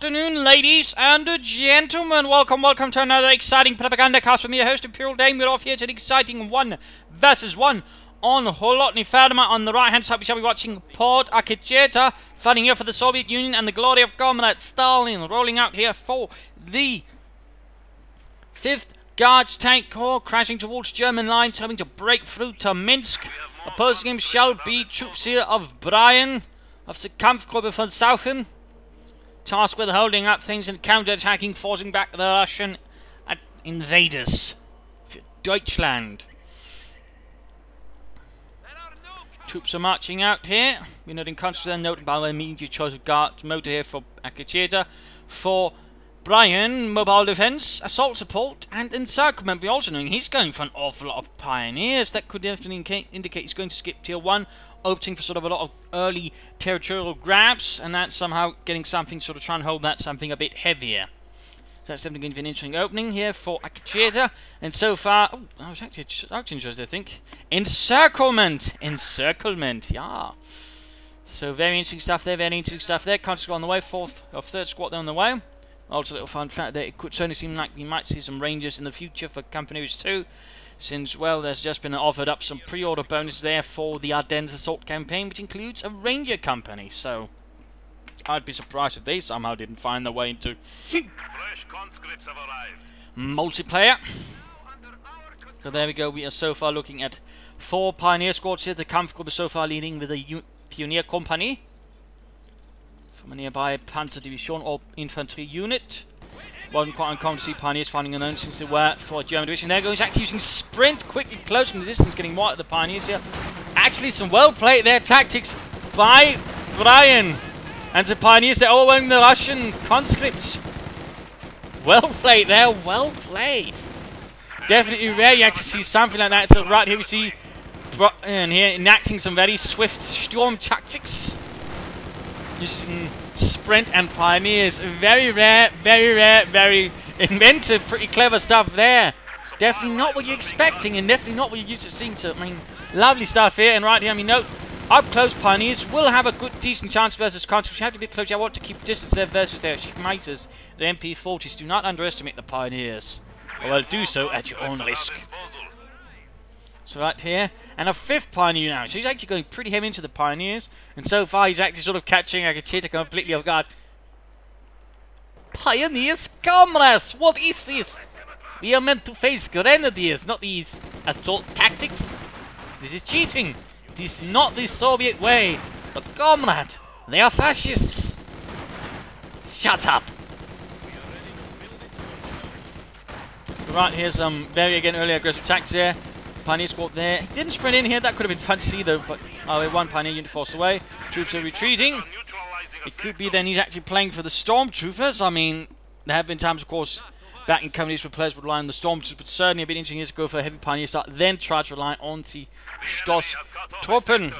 afternoon, ladies and gentlemen. Welcome to another exciting Propagandacast with me, the host Imperial Dame. We're off here to an exciting 1 versus 1 on Holotny Ferma. On the right-hand side, we shall be watching Port Akecheta, fighting here for the Soviet Union and the glory of Comrade Stalin, rolling out here for the 5th Guards Tank Corps, crashing towards German lines, hoping to break through to Minsk. Opposing him shall be troops here of Bryan, of the Kampfgruppe von Sauchen, tasked with holding up things and counter-attacking, forcing back the Russian invaders for Deutschland. Troops are marching out here. We're noting countries are noted by the immediate choice of guards motor here for Akecheta. For Bryan, mobile defense, assault support, and encirclement. We're also knowing he's going for an awful lot of pioneers. That could definitely indicate he's going to skip tier 1, opting for sort of a lot of early territorial grabs, and that's somehow getting something, sort of trying to hold that something a bit heavier. So that's definitely going to be an interesting opening here for Akecheta. And so far, oh, that was actually interesting, I think. Encirclement, yeah. So very interesting stuff there, Counter squad on the way, 4th or 3rd squad there on the way. Also a little fun fact that it could certainly seem like we might see some Rangers in the future for companies too, since, well, there's just been offered up some pre-order bonuses there for the Ardennes Assault campaign, which includes a Ranger company, so I'd be surprised if they somehow didn't find their way into fresh conscripts have arrived. Multiplayer. So there we go, we are so far looking at 4 Pioneer squads here. The Kampfgruppe is so far leading with a Pioneer Company from a nearby Panzer Division or infantry unit. Wasn't quite uncommon to see Pioneers finding unknown since they were for a German division. There goes actually using sprint, quickly closing the distance, getting wide at the Pioneers here. Actually some well played there tactics by Bryan. And the Pioneers, they're overwhelming the Russian conscripts. Well played there, well played. Definitely rare you actually see something like that. So right here we see Bryan here enacting some very swift storm tactics, using sprint and Pioneers. Very rare, very inventive, pretty clever stuff there. Definitely not what you're expecting and definitely not what you're used to seeing. So, I mean, lovely stuff here. And right here, I mean, note, up close Pioneers will have a good, decent chance versus conscripts. You have to be close. I want to keep distance there versus their Schmeiters, the MP40s. Do not underestimate the Pioneers, or well, do so at your own risk. So right here, and a 5th Pioneer now. So he's actually going pretty heavy into the Pioneers, and so far he's actually sort of catching Akecheta completely off guard. Pioneers, comrades, what is this? We are meant to face grenadiers, not these assault tactics. This is cheating. This is not the Soviet way. But comrade, they are fascists. Shut up. Right, here's some very, again, early aggressive attacks here. Pioneer squad there. He didn't sprint in here. That could have been fun to see, though. But one Pioneer unit forced away. Troops are retreating. It could be then he's actually playing for the Stormtroopers. I mean, there have been times, of course, back in companies where players would rely on the Stormtroopers, but certainly a bit interesting is to go for a heavy Pioneer start, then try to rely on the Stoßtruppen.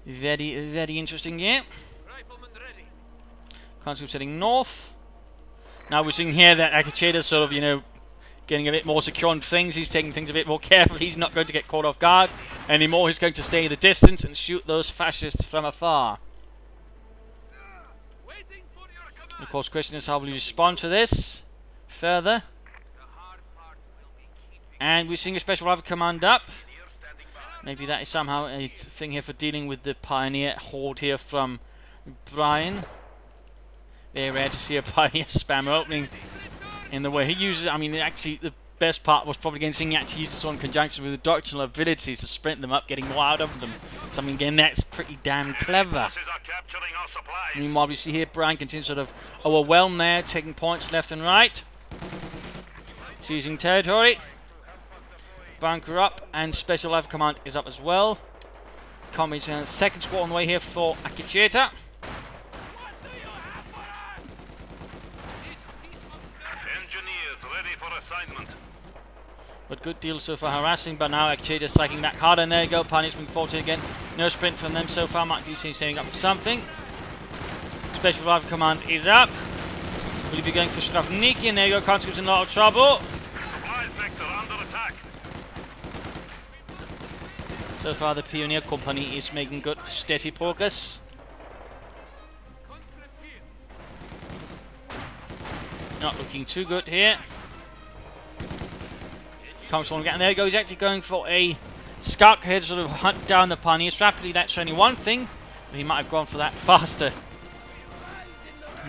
Very interesting here. Conscripts heading north. Now we're seeing here that Akecheta sort of, you know, getting a bit more secure on things. He's taking things a bit more carefully. He's not going to get caught off guard anymore. He's going to stay in the distance and shoot those fascists from afar. Of course, question is how will you respond to this further? And we're seeing a special rifle command up. Maybe that is somehow a thing here for dealing with the Pioneer horde here from Bryan. Very rare to see a Pioneer spam opening in the way he uses it. I mean, actually, the best part was probably seeing he actually uses this one in conjunction with the doctrinal abilities to sprint them up, getting more out of them. So, I mean, again, that's pretty damn clever. Meanwhile, we see here Bryan continues sort of overwhelmed there, taking points left and right. Seizing territory. Bunker up, and Special Life Command is up as well. Comrades, 2nd squad on the way here for Akecheta. But good deal so far, harassing, but now Akecheta striking back hard, and there you go, Pioneers moving forward again. No sprint from them so far, might be setting up for something. Special Rifle Command is up. Will he be going for Stravniki, and there you go, Conscripts in a lot of trouble. So far the Pioneer Company is making good, steady progress. Not looking too good here. Comes on again. There he goes. He's actually going for a scout here to sort of hunt down the pioneers rapidly. That's only one thing. But he might have gone for that faster.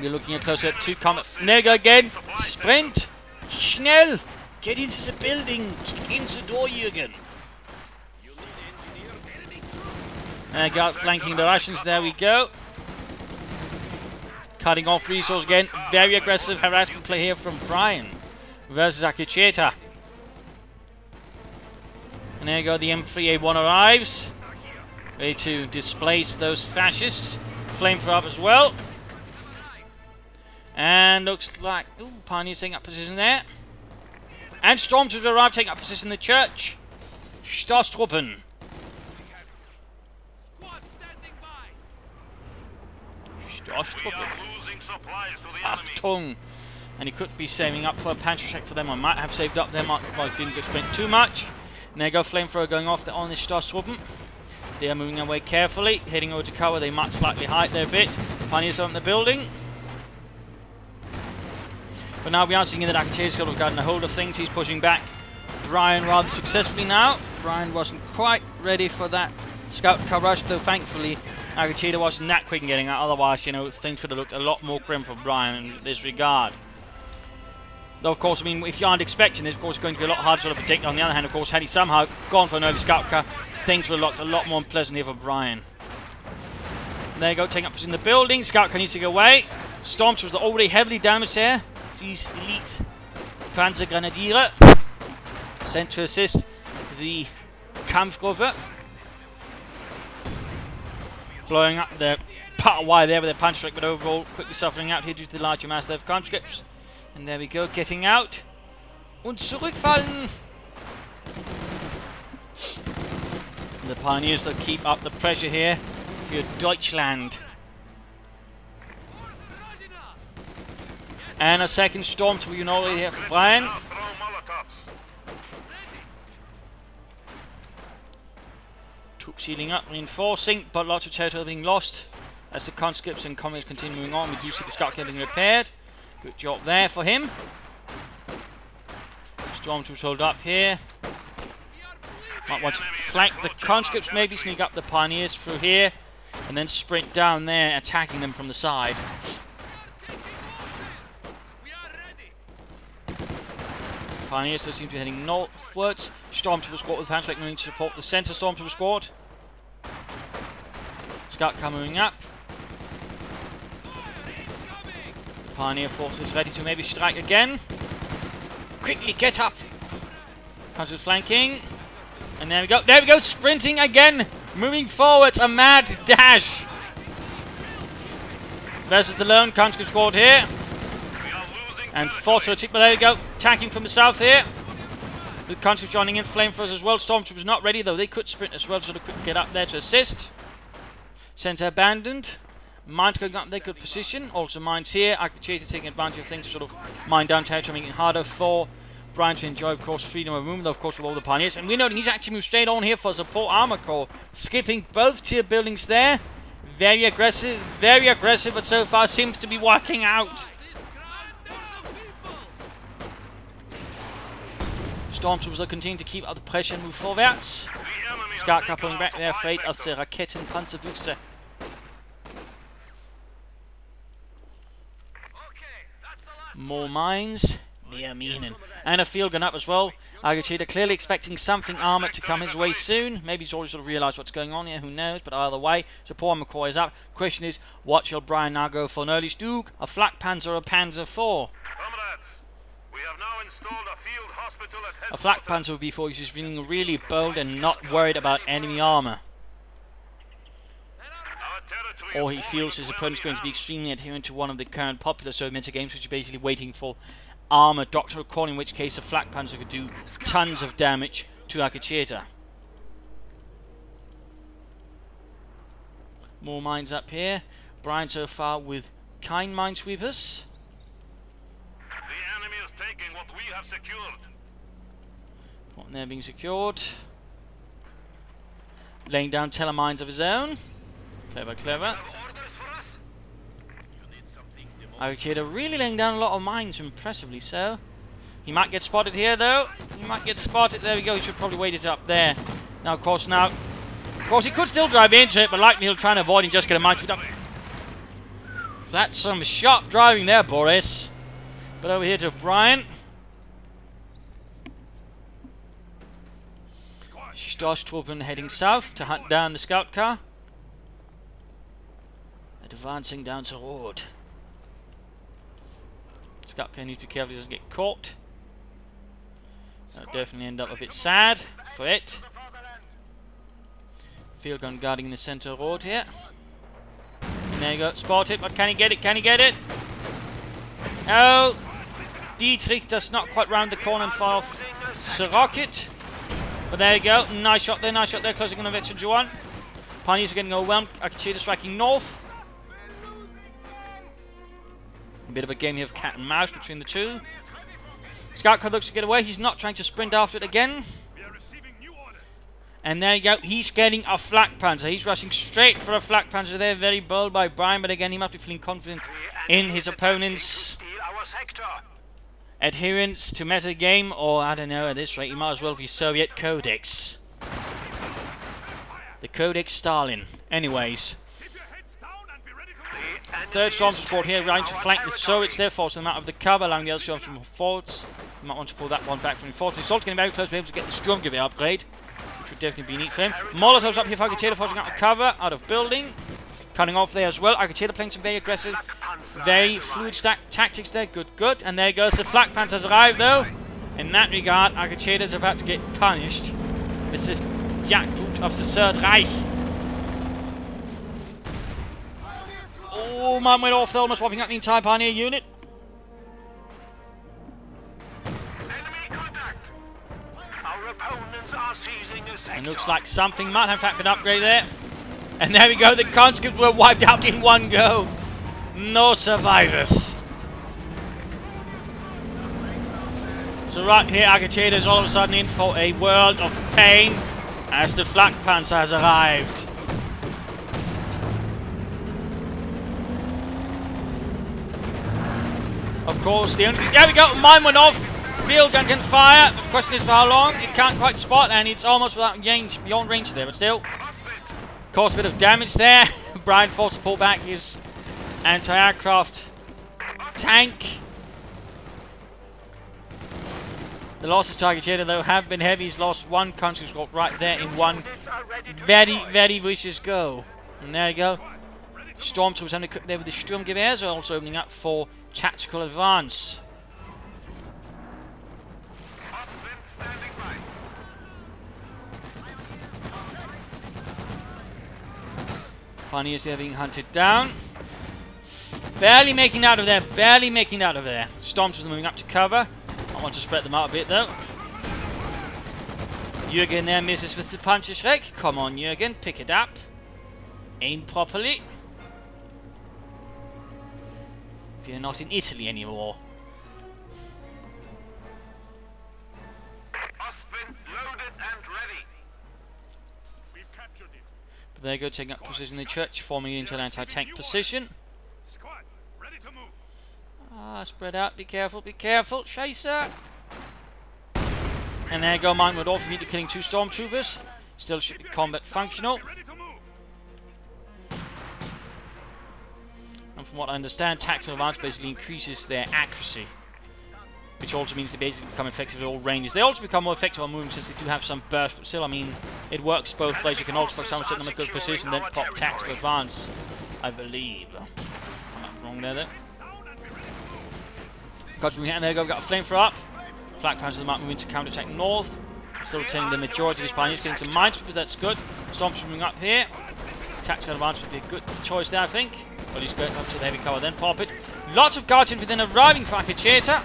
You're looking at closer at two combat. There you go again. Sprint. Schnell. Get into the building. Get into the door, Jürgen. There you go. Flanking the Russians. There we go. Cutting off resource again. Very aggressive harassment play here from Bryan versus Akecheta. And there you go, the M3A1 arrives. Ready to displace those fascists. Flamethrower up as well. And looks like... Ooh, Pioneers taking up position there. And Stormtroopers arrive, taking up position in the church. Stoßtruppen. Stoßtruppen. Achtung. And he could be saving up for a pantry check for them. I might have saved up them. Well, didn't sprint too much. And there you go, flamethrower going off on the Stoßtruppen. They are moving away carefully, heading over to cover. They might slightly hide there a bit. Pioneers are in the building. But now we are seeing that Akecheta's sort of gotten a hold of things. He's pushing back Bryan rather successfully now. Bryan wasn't quite ready for that scout cover rush, though thankfully Akecheta wasn't that quick in getting out. Otherwise, you know, things would have looked a lot more grim for Bryan in this regard. Though, of course, I mean, if you aren't expecting this, of course, it's going to be a lot harder to predict. On the other hand, of course, had he somehow gone for an early scout car, things would have looked a lot more unpleasant here for Bryan. There you go, taking up in the building. Scout car needs to go away. Stormtroopers are already heavily damaged here. These elite Panzer Grenadiere sent to assist the Kampfgruppe. Blowing up their power wire there with their punch strike, but overall quickly suffering out here due to the larger mass of conscripts. And there we go, getting out. Und zurückfallen. The Pioneers that keep up the pressure here for Deutschland. And a second storm to Unoli here for Bryan. Troops healing up, reinforcing, but lots of territory being lost as the conscripts and communists continue moving on. We do see the scout getting repaired. Good job there for him. Stormtroopers hold up here. Might want to flank the conscripts, maybe sneak up the Pioneers through here, and then sprint down there, attacking them from the side. Pioneers still seem to be heading northwards. Stormtrooper squad with Panzer moving to support the centre Stormtrooper squad. Scout car moving up. The Pioneer force is ready to maybe strike again. Quickly get up! Panzer flanking. And there we go. There we go! Sprinting again! Moving forwards. A mad dash! Versus the lone conscript squad here. And force but there we go. Attacking from the south here. The conscripts joining in, flamethrowers as well. Stormtroopers not ready though. They could sprint as well, so they could get up there to assist. Centre abandoned. Mines going up, they could position. Also mines here. Akecheta taking advantage of things to sort of mine down territory, making it harder for Bryan to enjoy, of course, freedom of movement, of course, with all the Pioneers. And we know that he's actually moved straight on here for support armor corps. Skipping both tier buildings there. Very aggressive, but so far seems to be working out. Stormtroopers are continuing to keep up the pressure and move vorwärts. Scout car pulling back their fate aus der Rakettenpanzerbüchse. More mines, mehr Minen. And a field gun up as well. Akecheta clearly expecting something armoured to come his way soon. Maybe he's already sort of realised what's going on here, who knows, but either way, support armor corps is up. Question is, what shall Bryan now go for? An early Stug, a Flak Panzer, or a Panzer IV? Comrades, we have now installed a field hospital at A Flak Panzer would be for he's feeling really bold and not worried about enemy armour. Or he feels his opponent's going to be extremely adherent to one of the current popular Soviet games, which is basically waiting for armour doctoral call, in which case a Flak Panzer could do tons of damage to Akecheta. More mines up here. Bryan so far with kind minesweepers. The enemy is taking what we have secured. One there being secured. Laying down telemines of his own. Clever, clever. Akecheta really laying down a lot of mines, impressively so. He might get spotted here though. He might get spotted. There we go. He should probably wait it up there. Now, of course, he could still drive into it, but likely he'll try and avoid and just get a mine up. That's some sharp driving there, Boris. But over here to Bryan. Stormtrooper heading south to hunt down the scout car. Advancing down the road. Scout car needs to be careful he doesn't get caught. That'll definitely end up a bit sad for it. Field gun guarding the center road here. And there you go, spotted, but can he get it? Can he get it? Oh! Dietrich does not quite round the corner and fire off the rocket. But there you go, nice shot there, closing on the veteran Juan. Pioneers are getting overwhelmed, Akecheta striking north. A bit of a game here of cat and mouse between the two. Scout car looks to get away, he's not trying to sprint after it again. And there you go, he's getting a flak panzer. He's rushing straight for a flak panzer there, very bold by Bryan, but again he must be feeling confident in his opponent's adherence to meta game, or I don't know, at this rate he might as well be Soviet Codex. The Codex Stalin. Anyways. Third storm support here, trying to flank the Soviets there, forcing them out of the cover, allowing the other storms to move forwards. You might want to pull that one back from the force. He's also getting very close to be able to get the Sturmgewehr upgrade, which would definitely be neat for him. Molotovs up here for Akecheta, forcing out of cover, out of building. Cutting off there as well. Akecheta playing some very aggressive, very fluid tactics there. Good, good. And there goes the flak panzers arrived though. In that regard, Akecheta is about to get punished. This is jackboot of the Third Reich. Oh, man went off, almost wiping out the entire Pioneer unit. And looks like something might have in fact been upgraded there. And there we go, the conscripts were wiped out in one go. No survivors. So right here, Akecheta is all of a sudden in for a world of pain as the flak panzer has arrived. Of course, the only thing... There we go, mine went off. Field gun can fire. The question is for how long. It can't quite spot, and it's almost without range, beyond range there, but still. Caused a bit of damage there. Bryan forced to pull back his anti-aircraft tank. The losses to Akecheta, though, have been heavy. He's lost one country squad right there in one very, very vicious go. And there you go. Stormtroopers having to cook there with the Sturmgewehrs are also opening up for tactical advance. Pioneers there being hunted down. Barely making out of there, barely making out of there. Stormtroopers moving up to cover. I want to spread them out a bit though. Jürgen there misses with the puncher schreck. Come on Jürgen, pick it up. Aim properly. If you're not in Italy anymore. Loaded and ready. We've captured him. But there you go, taking up position in the church, forming into an anti-tank position. Squad, ready to move. Ah, spread out, be careful, chaser! And there you go, mine went off, immediately killing two stormtroopers. Still should be combat functional. And from what I understand, tactical advance basically increases their accuracy, which also means they basically become effective at all ranges. They also become more effective on moving since they do have some burst, but still, I mean, it works both ways. You can also put someone sitting on a good position, then pop tactical advance, I believe. I'm not wrong there. Got and there you go, we've got a flamethrower up. Flak panzers the map moving to counter-attack north. Still retaining the majority of his pioneers, getting some minesweepers, that's good. Stormtroopers moving up here. Tactical advance would be a good choice there, I think. Well, he's going up to the heavy cover, then pop it. Lots of guards within arriving for Akecheta.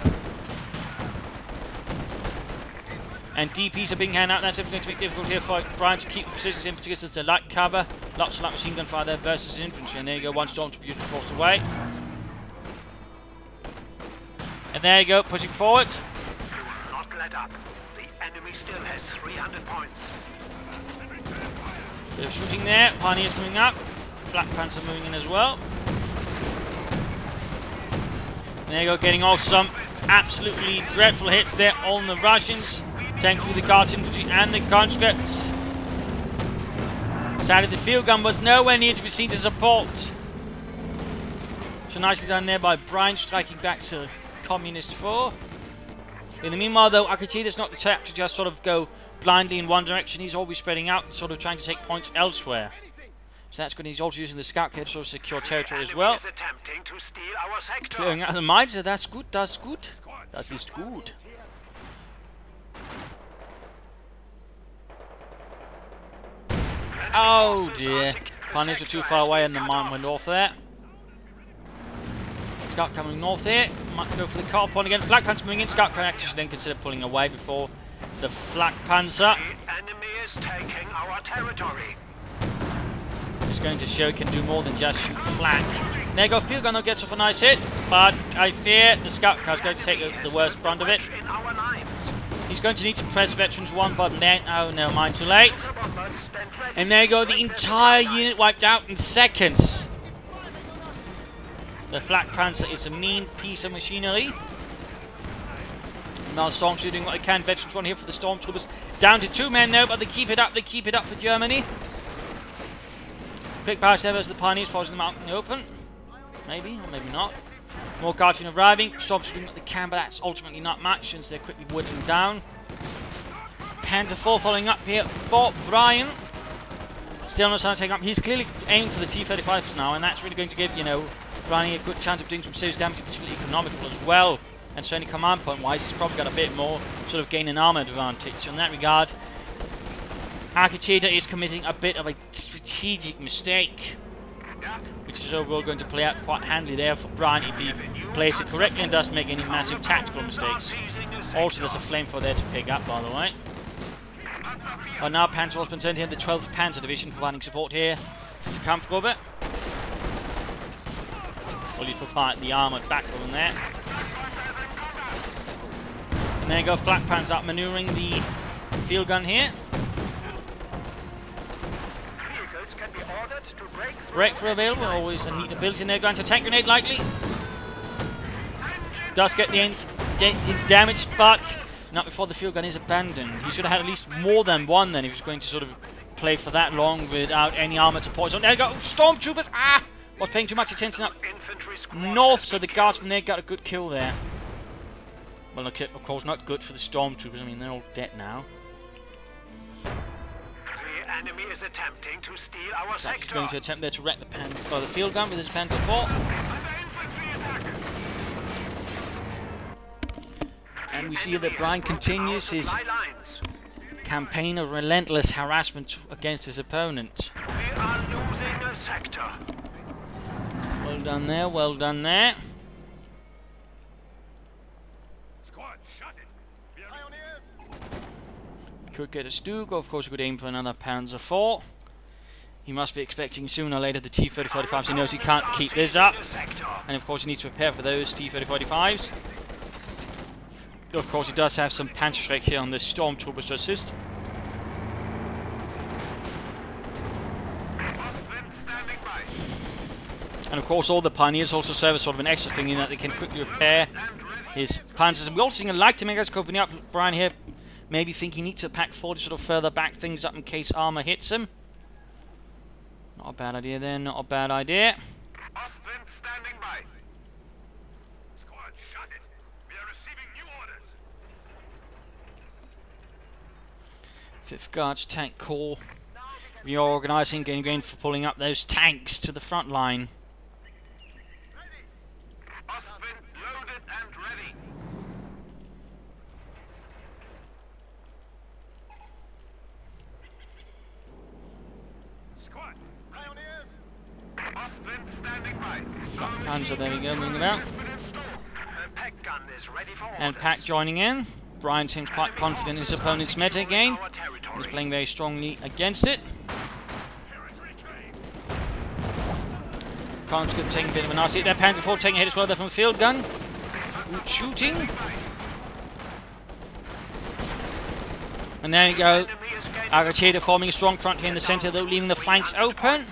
And DPs are being handed out. That's going to make it difficult here for Bryan to keep the positions in, particular since they're light cover. Lots of light machine gun fire there versus infantry. And there you go, one stormtrooper forced away. And there you go, pushing forward. Not let up. The enemy still has 300 points. Bit of shooting there. Pioneers moving up. Black Panther moving in as well. There you go, getting off some absolutely dreadful hits there on the Russians. Thankfully the Guards infantry and the conscripts. Sadly the field gun was nowhere near to be seen to support. So nicely done there by Bryan, striking back to Communist 4. In the meanwhile though, Akecheta's not the type to just sort of go blindly in one direction. He's always spreading out and sort of trying to take points elsewhere. So that's good. He's also using the scout kit to sort of secure territory as well. Clearing out the mines, so that's good, that's good. That is good. Oh dear. Pioneers were too far away and the mine went off there. Scout coming north here. Might go for the car point again. Flak Panzer moving in. Scout can actually then consider pulling away before the Flak Panzer. The enemy is taking our territory. He's going to show he can do more than just shoot flak. There you go, field gun gets off a nice hit, but I fear the scout car is going to take the worst brunt of it. He's going to need to press Veterans 1 button then. Oh no, mind, too late. And there you go, the entire unit wiped out in seconds. The Flak Panzer is a mean piece of machinery. Now Stormtroopers doing what they can. Veterans 1 here for the Stormtroopers. Down to 2 men now, but they keep it up for Germany. Quick power servers, the Pioneers forcing them out in the open. Maybe, or maybe not. More Guardian arriving. Stormtroopers doing what they can, but that's ultimately not much since they're quickly whittling down. Panzer 4 following up here for Bryan. Still not trying to take up. He's clearly aiming for the T-35s now, and that's really going to give, you know, Bryan a good chance of doing some serious damage, particularly economical as well. And certainly command point wise, he's probably got a bit more sort of gain an armor advantage. So in that regard, Akecheta is committing a bit of a strategic mistake, which is overall going to play out quite handily there for Bryan if he plays it correctly and doesn't make any massive tactical mistakes. Also, there's a flamethrower there to pick up, by the way. But now Panzer has been sent here, the 12th Panzer Division, providing support here to Kampfgruppe. Fully provide the armoured backbone there. And there you go, Flak Panzer up manoeuvring the field gun here. Breakthrough available, always a neat ability in there. Going to tank grenade likely. Does get the damage, but not before the field gun is abandoned. He should have had at least more than one then if he was going to sort of play for that long without any armor support. So there you go, Stormtroopers! Ah! Was paying too much attention up north, so the Guardsmen there got a good kill there. Well, of course, not good for the Stormtroopers. I mean, they're all dead now. The enemy is attempting to steal our sector. He's going to attempt there to wreck the Panzer, or the field gun with his Panzer 4. And we see that Bryan continues his campaign of relentless harassment against his opponent. We are losing a sector. Well done there, well done there. Squad, shut it. Could get a Stug, of course we could aim for another Panzer 4. He must be expecting sooner or later the T-35s. He knows he can't keep this up. And of course he needs to prepare for those T-35s. Of course he does have some Panzerschreck here on the Stormtroopers to assist. And of course all the Pioneers also serve as sort of an extra thing in that they can quickly repair his Panzers. And we also seeing a light to make us opening up. Bryan here maybe think he needs to pack 4 to sort of further back things up in case armor hits him. Not a bad idea there, not a bad idea. Ostwind standing by. Squad, shut it. We are receiving new orders. 5th Guards Tank Corps reorganizing, getting going for pulling up those tanks to the front line. Ostwind loaded and ready. Squad, pioneers. Ostwind standing by. Panzer, there we go, moving about. Pack gun is ready for And Pack joining in. Bryan seems quite confident in his opponent's meta game. He's playing very strongly against it. Conscript taking a bit of a nasty hit there. Panzer 4 taking a hit as well there from a field gun. Good shooting. And there you go. Akecheta forming a strong front here in the centre, though, leaving the flanks open.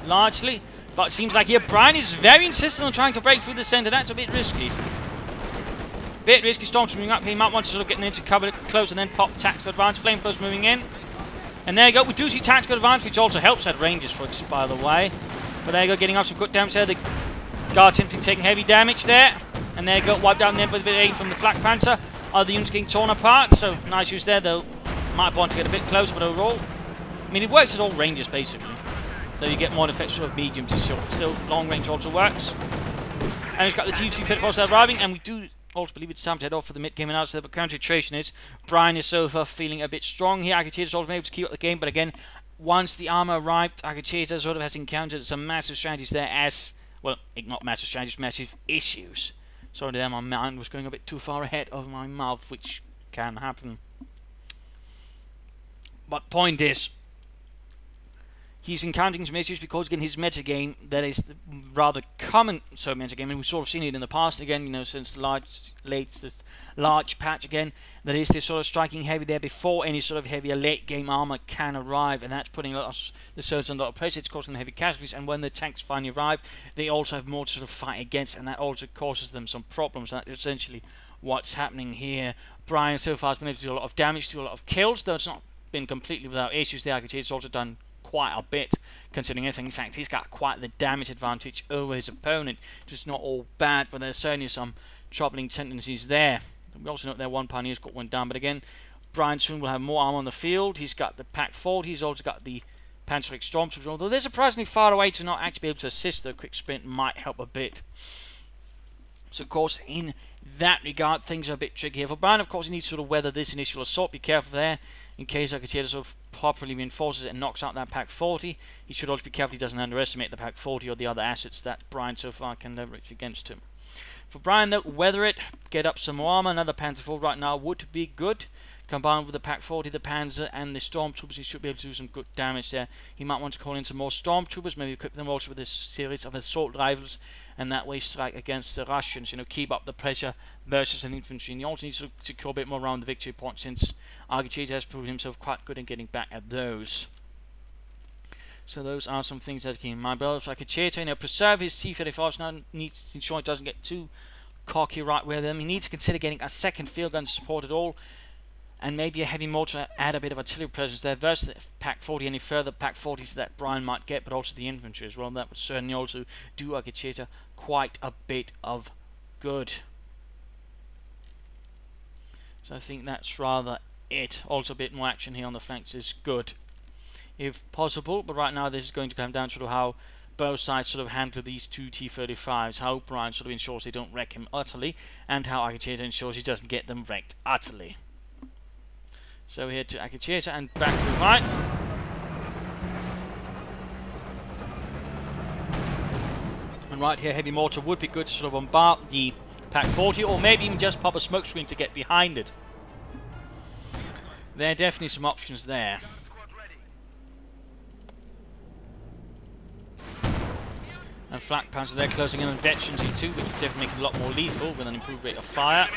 Largely. But it seems like here Bryan is very insistent on trying to break through the centre. That's a bit risky. Bit risky. Storm's moving up here. He might want to sort of get into cover, close, and then pop tactical advance. Flamethrowers moving in. And there you go. We do see tactical advance, which also helps at ranges, by the way. But there you go. Getting off some good damage there. The Guards infantry taking heavy damage there. And there you go. Wiped down there with a bit of aid from the Flak Panzer. Other units getting torn apart. So nice use there, though. Might want to get a bit closer, but overall, I mean, it works at all ranges, basically. So you get more effects sort of medium to short. Still, long range also works. And we've got the T-2 arriving, and we do also believe it's time to head off for the mid-game analysis. But current situation is, Bryan is so far feeling a bit strong here. Akecheta is also able to keep up the game, but again, once the armor arrived, Akecheta sort of has encountered some massive strategies there as, well, not massive strategies, massive issues. Sorry there, my mind was going a bit too far ahead of my mouth, which can happen. But point is, he's encountering some issues because, again, his metagame, that is the rather common metagame, and we've sort of seen it in the past, again, you know, since the latest large patch, again, that is this sort of striking heavy there before any sort of heavier late-game armor can arrive, and that's putting a lot of the soldiers under a lot of pressure. It's causing them heavy casualties, and when the tanks finally arrive, they also have more to sort of fight against, and that also causes them some problems. That's essentially what's happening here. Bryan so far has been able to do a lot of damage, do a lot of kills, though it's not been completely without issues. The Akecheta's also done quite a bit, considering everything. In fact, he's got quite the damage advantage over his opponent. Just not all bad, but there's certainly some troubling tendencies there. We also know that one Pioneer Squad went down, but again, Bryan soon will have more armor on the field. He's got the Pack 40, he's also got the Panzerich Stormtroopers, although they're surprisingly far away to not actually be able to assist. The quick sprint might help a bit. So, of course, in that regard, things are a bit tricky here. For Bryan, of course, he needs to sort of weather this initial assault. Be careful there, in case Akecheta sort of properly reinforces it and knocks out that Pack 40. He should also be careful he doesn't underestimate the Pack 40 or the other assets that Bryan so far can leverage against him. For Bryan, though, weather it, get up some more armor. Another Panzer IV right now would be good. Combined with the Pack 40, the Panzer, and the Stormtroopers, he should be able to do some good damage there. He might want to call in some more Stormtroopers, maybe equip them also with this series of assault rifles, and that way strike against the Russians, you know, keep up the pressure versus an infantry. And he also needs to secure a bit more around the victory point, since Akecheta has proven himself quite good in getting back at those. So those are some things that keep in mind. But also Akecheta, you know, preserve his T-35s now, needs to ensure it doesn't get too cocky right with them. He needs to consider getting a second field gun to support it all, and maybe a heavy mortar to add a bit of artillery presence there versus the Pack 40, any further Pack 40s that Bryan might get, but also the infantry as well. That would certainly also do Akecheta quite a bit of good. So I think that's rather it. Also a bit more action here on the flanks is good, if possible, but right now this is going to come down to how both sides sort of handle these two T-35s, how Bryan sort of ensures they don't wreck him utterly, and how Akecheta ensures he doesn't get them wrecked utterly. So here to Akecheta and back to the fight. And right here, heavy mortar would be good to sort of bombard the Pack 40, or maybe even just pop a smoke screen to get behind it. There are definitely some options there. And Flak Panzer there closing in on Veterans E2, which would definitely make it a lot more lethal with an improved rate of fire.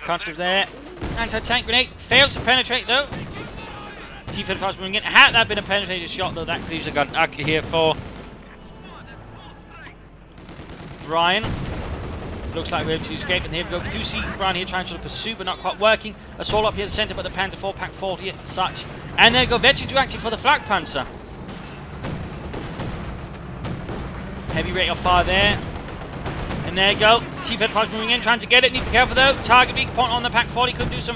Conscripts there. Anti-tank grenade fails to penetrate though. T-35 moving in. Had that been a penetrated shot though, that could easily have gone ugly here for Bryan. Looks like we're able to escape, and here we go. We do see Bryan here trying to sort of pursue, but not quite working. Assault up here at the centre, but the Panzer IV Pack 40 and such. And there we go, Veterans do actually for the Flak Panzer. Heavy rate of fire there. And there you go. T-35 moving in, trying to get it. Need to be careful though. Target weak point on the Pack 40 could do some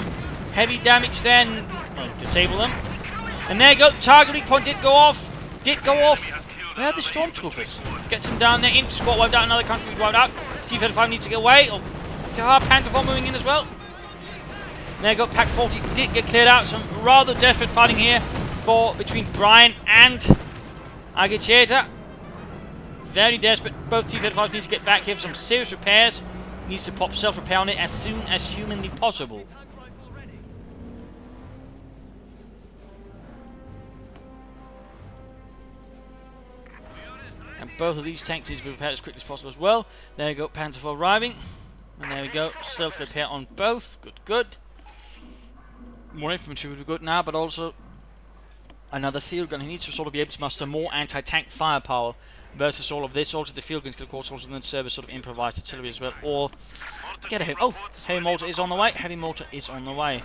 heavy damage there and disable them. And there you go. Target weak point did go off. Where are the Stormtroopers? Gets them down there. Infantry squad wiped out. Another country wiped out. T-35 needs to get away. Oh, Panzer IV moving in as well. And there you go. Pack 40 did get cleared out. Some rather desperate fighting here between Bryan and Akecheta. Very desperate. Both T-35s need to get back here for some serious repairs. Needs to pop self-repair on it as soon as humanly possible. And both of these tanks need to be repaired as quickly as possible as well. There you go, Panzer IV arriving. And there we go, self-repair on both. Good, good. More infantry would be good now, but also another field gun. He needs to sort of be able to muster more anti-tank firepower versus all of this. Also, the field guns can of course also then serve as sort of improvised artillery as well, or get a hit. Oh, heavy mortar is on the way. Heavy mortar is on the way.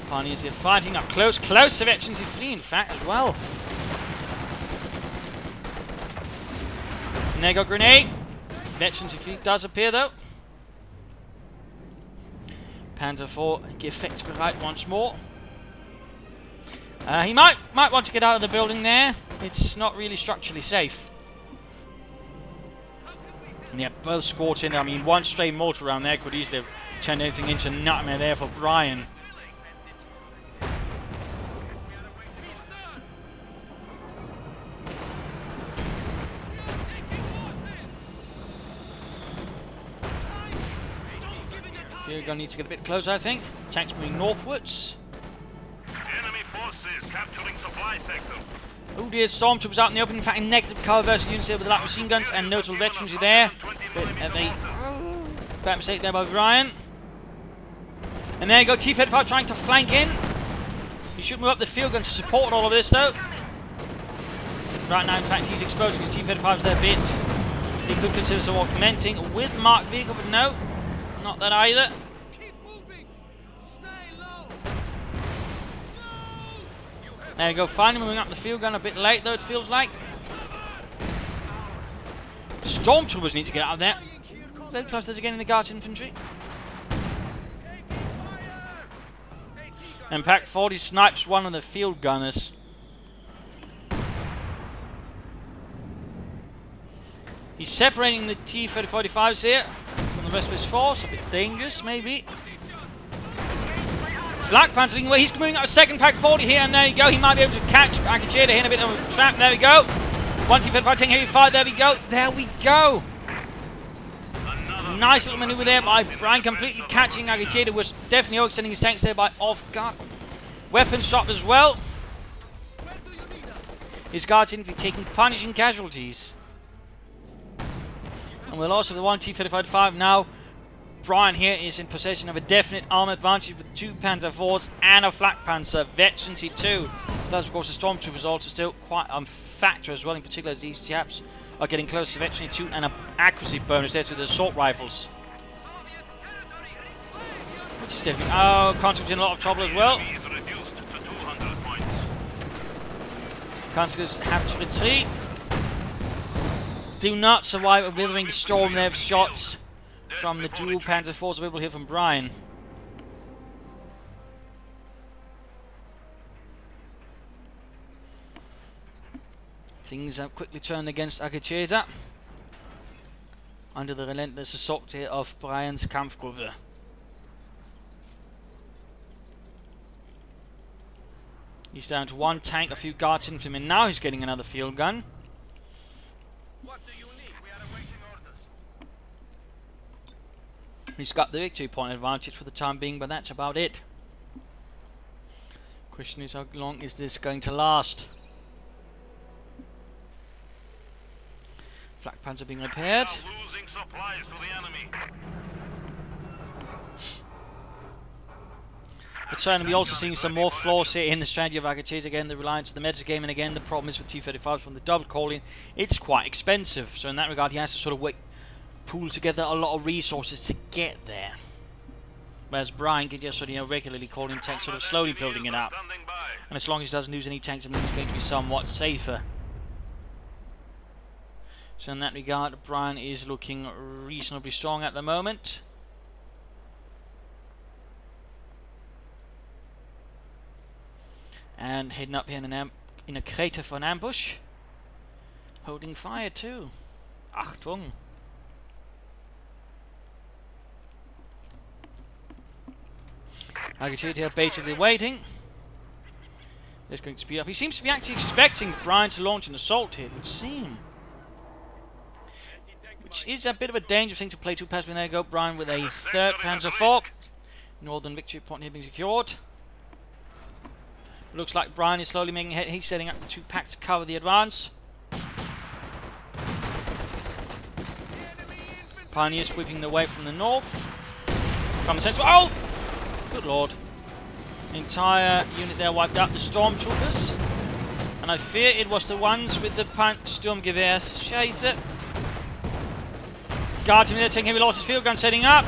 Pioneers here fighting up close. Close of Veterans Infantry, in fact, as well. And there you go, grenade. Veterans Infantry does appear though. Panzer IV get effectively right once more. He might want to get out of the building there. It's not really structurally safe. And yeah, both squads in there. I mean, one stray mortar around there could easily have turned anything into a nightmare there for Bryan. We're going to need to get a bit closer, I think. Tanks moving northwards. Enemy forces capturing supply sector. Oh dear, stormtroopers out in the open. In fact, in negative cover versus units here with light machine guns and notable veterans are there. Bit of a bad mistake there by Bryan. And there you go, T-35 trying to flank in. He should move up the field gun to support all of this though. Right now, in fact, he's exposing his T-35's there bit. He could consider some augmenting with marked vehicle, but no. Not that either. There you go, finally moving up the field gun a bit late though, it feels like. Stormtroopers need to get out of there. Very close, there's again in the Guards Infantry. And Pack 40 snipes one of the field gunners. He's separating the T-3045s here from the rest of his force. A bit dangerous, maybe. Flak Panzer away. He's moving up a second Pack 40 here, and there you go. He might be able to catch Akecheta here in a bit of a trap. There we go. One T-35 taking heavy fire. There we go. There we go. Nice little maneuver there by Bryan, completely catching Akecheta. Was definitely overextending his tanks there by off guard. Weapons shot as well. His guards seem to be taking punishing casualties. And we'll also the one T-35 now. Bryan here is in possession of a definite armor advantage with 2 Panzer IVs and a Flak Panzer Veteran C2. Plus, of course, the Stormtroopers also still quite a factor as well, in particular as these chaps are getting close to Veteran C2 and an accuracy bonus there to the assault rifles. Which is definitely... Oh, Conscripts in a lot of trouble as well. Conscripts have to retreat. Do not survive a withering storm there of shots from the dual Panzer IVs available here from Bryan. Things have quickly turned against Akecheta under the relentless assault here of Bryan's Kampfgruppe. He's down to 1 tank, a few Guards infantrymen, and now he's getting another field gun. What do you need? We are awaiting orders. He's got the victory point advantage for the time being, but that's about it. Question is, how long is this going to last? Flak Panzer being repaired. Losing supplies to the enemy. But certainly we're also seeing some more flaws here in the strategy of Akecheta. Again, the reliance on the meta game, and again the problem is with T-35s from the double calling, it's quite expensive. So in that regard he has to sort of pool together a lot of resources to get there. Whereas Bryan can just sort of, regularly call in tanks, sort of slowly building it up. And as long as he doesn't lose any tanks, I mean, it's going to be somewhat safer. So in that regard, Bryan is looking reasonably strong at the moment. And heading up here in a crater for an ambush. Holding fire too. Achtung! Akecheta here basically waiting. There's going to speed up. He seems to be actually expecting Bryan to launch an assault here, it would seem. Which is a bit of a dangerous thing to play too past. When there you go, Bryan with a 3rd Panzer IV. Northern victory point here being secured. Looks like Bryan is slowly making ahead. He's setting up the 2 packs to cover the advance. Pioneers sweeping the way from the north. From the centre. Oh! Good lord. Entire unit there wiped out. The stormtroopers. And I fear it was the ones with the Sturmgewehrs. Scheiße. Guardsmen there taking heavy losses. Field gun setting up.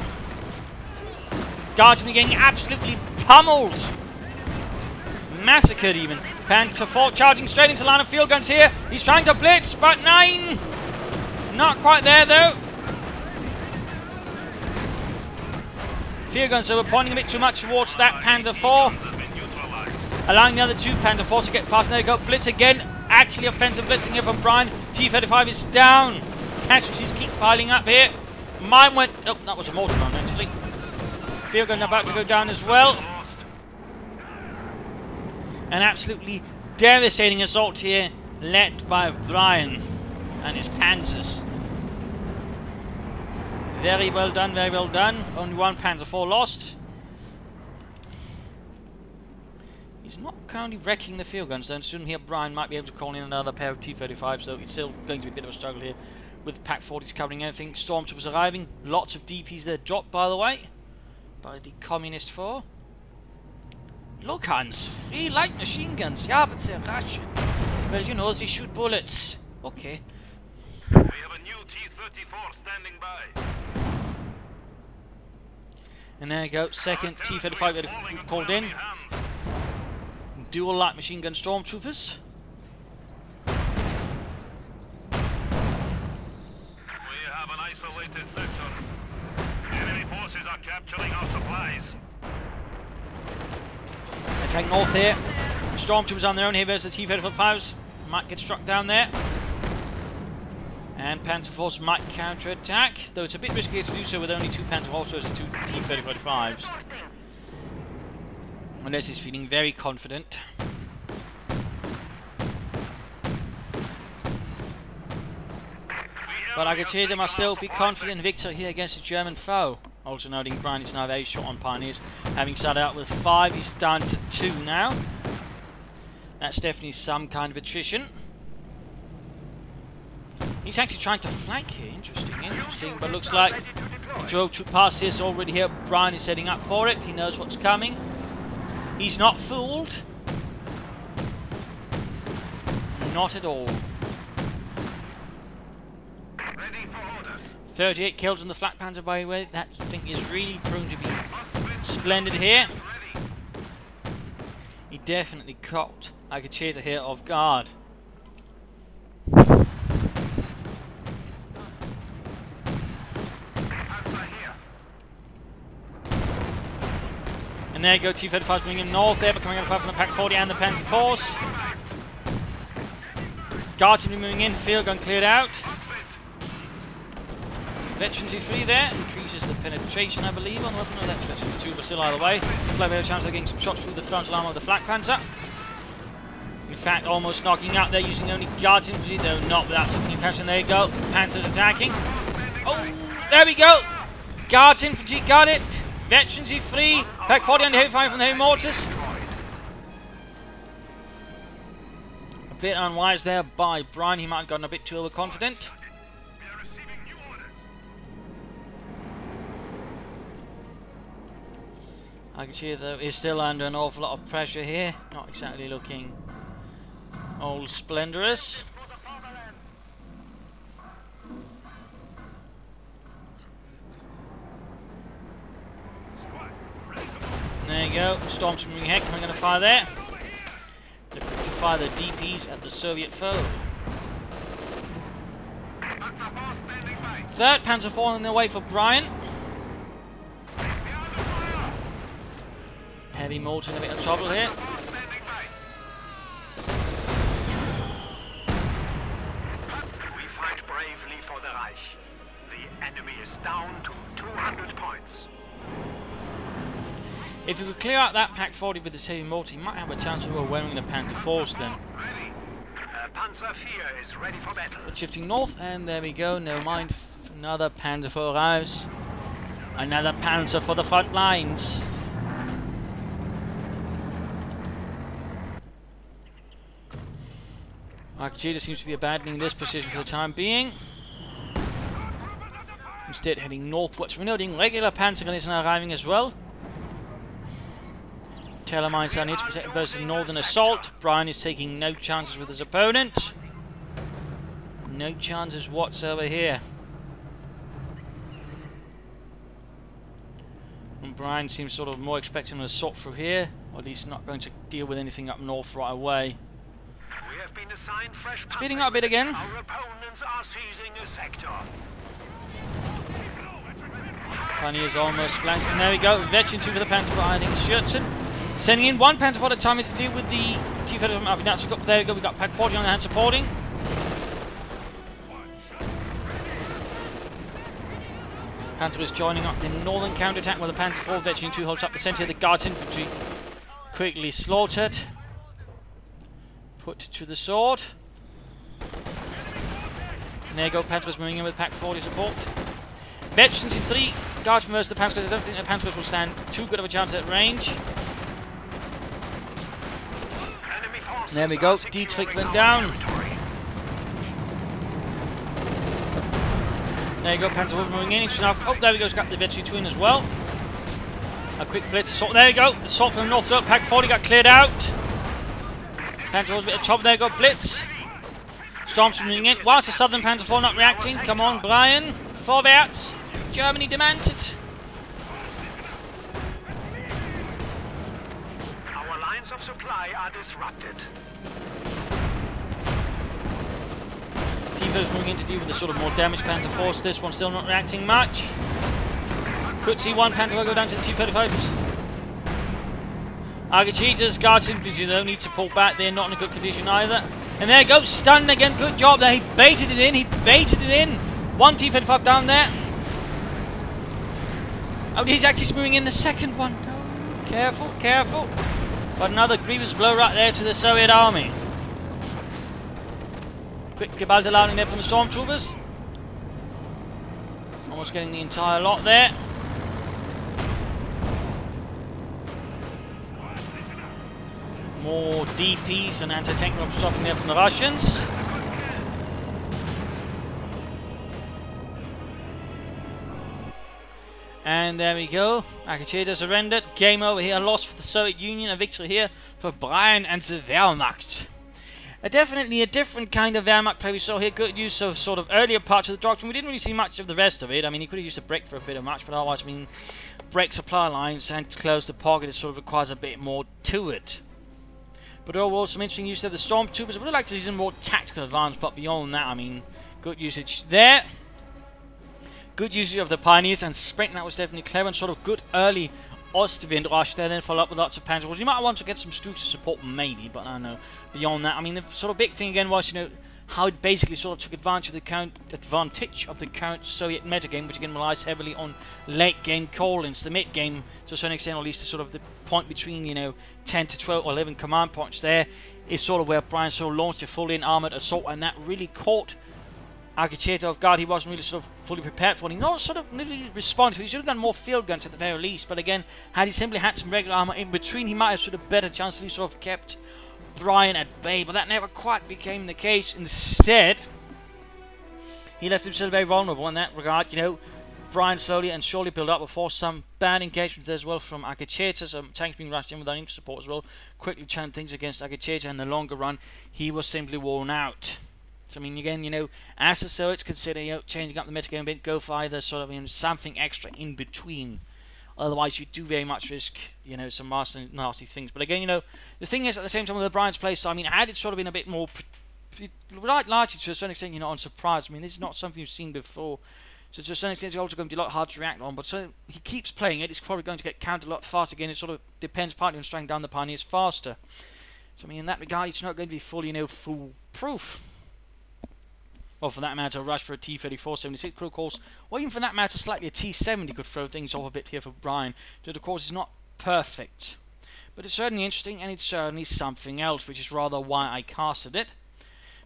Guardsmen getting absolutely pummeled. Massacred even. Panzer IV charging straight into line of field guns here. He's trying to blitz, but 9. Not quite there though. Field guns over, pointing a bit too much towards that Panzer IV. Allowing the other 2 Panzer IVs to get past. There we go. Blitz again. Actually offensive blitzing here from Bryan. T-35 is down. Casualties keep piling up here. Mine went... Oh, that was a mortar run actually. Field gun about to go down as well. An absolutely devastating assault here, led by Bryan and his panzers. Very well done, very well done. Only 1 Panzer IV lost. He's not currently wrecking the field guns, then soon here Bryan might be able to call in another pair of T-35, so it's still going to be a bit of a struggle here with Pack 40s covering everything. Stormtroopers arriving, lots of DPs there dropped, by the way, by the Communist 4. Look, Hans, 3 light machine guns. Yeah, but they're Russian. Well, you know, they shoot bullets. Okay. We have a new T-34 standing by. And there you go, second T-35 called in. Dual light machine gun stormtroopers. We have an isolated sector. Enemy forces are capturing our supplies. Attack north here. Stormtroopers on their own here versus the T-35s. Might get struck down there. And Panzer IVs might counter-attack, though it's a bit risky to do so with only 2 Panzer IVs versus 2 T-35s. Unless he's feeling very confident. But Akecheta must still be confident in victory here against the German foe. Also noting Bryan is now very short on Pioneers. Having started out with 5, he's down to 2 now. That's definitely some kind of attrition. He's actually trying to flank here. Interesting. But looks like he drove past this already here. Bryan is setting up for it. He knows what's coming. He's not fooled. Not at all. 38 kills on the Flak Panzer, by the way. That, I think, is really proven to be splendid here. He definitely caught Akecheta here off guard. And there you go, T-35 moving in north there, but coming out of fire from the Pack 40 and the Panzer IVs. Guardsmen moving in, field gun cleared out. Veterans E3 there, increases the penetration, I believe, on the weapon. No, that's Veterans 2, but still either way. Looks like we have a chance of getting some shots through the frontal armor of the Flak Panzer. In fact, almost knocking out there using only Guards infantry, though not without some impression. There you go, Panzers attacking. Oh, there we go! Guards infantry got it! Veterans E3, Pack 40 under heavy fire from the heavy mortars. A bit unwise there by Bryan, he might have gotten a bit too overconfident. Akecheta, though, is still under an awful lot of pressure here. Not exactly looking all splendorous. There you go. Storms moving ahead. Coming going to fire there. They're going to fire the DPs at the Soviet foe. Third Panzer IV on their way for Bryan. Heavy mortar in a bit of trouble here. We fight bravely for the Reich. The enemy is down to 200 points. If we could clear out that Pack 40 with this heavy mortar, he might have a chance of overwhelming the Panzer IVs then. Panzer IV is ready for battle. But shifting north, and there we go, never mind. Another Panzer IV arrives. Another Panzer for the front lines. Akecheta seems to be abandoning this position for the time being. Instead heading northwards. We're noting regular Panzer gunners are arriving as well. Telemines down here to protect versus Northern Assault. Bryan is taking no chances with his opponent. No chances whatsoever here. And Bryan seems sort of more expecting an assault through here, or at least not going to deal with anything up north right away. We have been assigned fresh Speeding up a bit again. Our opponents are seizing a sector. Pioneers almost flanked. And there we go. Veteran 2 for the Panther for I think Schertzen. Sending in one Panther for the time to deal with the T-30 from Abinat. There we go. We've got Pack 40 on the hand supporting. Panther is joining up the northern counter-attack while the Panther 4 Veteran 2 holds up the centre. The Guards infantry quickly slaughtered. Put to the sword. And there you go. Panther is moving in with Pack 40 support. Veterans in 3 Guards from versus the Panzers. I don't think the Panzers will stand too good of a chance at range. And there we go. Dietrich went down. There you go. Panzer moving in. Oh, there we go. He's got the Veteran 2 in as well. A quick blitz assault. There you go. The assault from the north. Pack 40 got cleared out. Panzer was a bit of trouble. There you go. Blitz. Storms moving in. Whilst the southern Panzer 4 not reacting. Come on, Bryan. Vorwärts. Germany demands it. Our lines of supply are disrupted. T-30 moving in to deal with the sort of more damaged Panther force. This one still not reacting much. Could see one Panther will go down to the T-35s. Akecheta's Guards infantry though need to pull back. They're not in a good condition either. And there you go. Stunned again. Good job there. He baited it in. He baited it in. One T-35 down there. Oh, he's actually moving in the second one. Oh, careful, careful. But another grievous blow right there to the Soviet army. Quick Geballte landing there from the stormtroopers. Almost getting the entire lot there. More DPs and anti-tank stopping there from the Russians. And there we go. Akecheta surrendered. Game over here. A loss for the Soviet Union. A victory here for Bryan and the Wehrmacht. Definitely a different kind of Wehrmacht play we saw here. Good use of sort of earlier parts of the doctrine. We didn't really see much of the rest of it. I mean, he could have used a break for a bit of match, but otherwise, I mean, break supply lines and close the pocket. It sort of requires a bit more to it. But overall, some interesting use of the stormtroopers. I would like to see some more tactical advantage, but beyond that, I mean, good usage there. Good usage of the Pioneers and Sprint. That was definitely clever and sort of good early Ostwind rush there. Then follow up with lots of Panzers. You might want to get some Stooks to support maybe, but I don't know. Beyond that, I mean, the sort of big thing again was, you know, how it basically sort of took advantage of the current Soviet metagame, which again relies heavily on late game call-ins. The mid game, to a certain extent, or at least the sort of the point between, you know, 10 to 12 or 11 command points there is sort of where Bryan sort of launched a full-in armored assault, and that really caught Akecheta off guard. He wasn't really sort of fully prepared for it. He not sort of really responded. He should have done more field guns at the very least. But again, had he simply had some regular armor in between, he might have sort of better chance. He sort of kept Bryan at bay. But that never quite became the case. Instead, he left himself very vulnerable in that regard. You know, Bryan slowly and surely built up before some bad engagements as well from Akecheta. Some tanks being rushed in without any support as well. Quickly turned things against Akecheta. In the longer run, he was simply worn out. So, I mean, again, you know, as the Soviets consider, you know, changing up the metagame a bit, go for either sort of, you know, something extra in between. Otherwise, you do very much risk, you know, some nasty things. But again, you know, the thing is, at the same time with the Bryan's play, so I mean, had it sort of been a bit more, largely to a certain extent, you know, unsurprised. I mean, this is not something you've seen before. So to a certain extent, it's also going to be a lot hard to react on. But so he keeps playing it, it's probably going to get countered a lot faster. Again, it sort of depends partly on striking down the Pioneers faster. So, I mean, in that regard, it's not going to be fully, you know, foolproof. Or for that matter, a rush for a T-34-76 could, of course, or even for that matter, slightly a T-70 could throw things off a bit here for Bryan. That, of course, is not perfect. But it's certainly interesting, and it's certainly something else, which is rather why I casted it.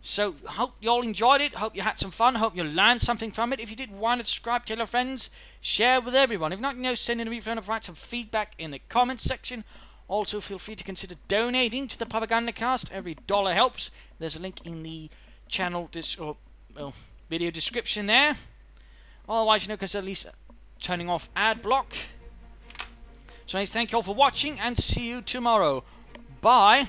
So, hope you all enjoyed it, hope you had some fun, hope you learned something from it. If you did, why not subscribe, tell your friends, share with everyone. If not, you know, send in a replay and write some feedback in the comments section. Also, feel free to consider donating to the Propagandacast. Every dollar helps. There's a link in the channel video description there. Otherwise, you know, consider at least turning off ad block. So thank you all for watching and see you tomorrow. Bye.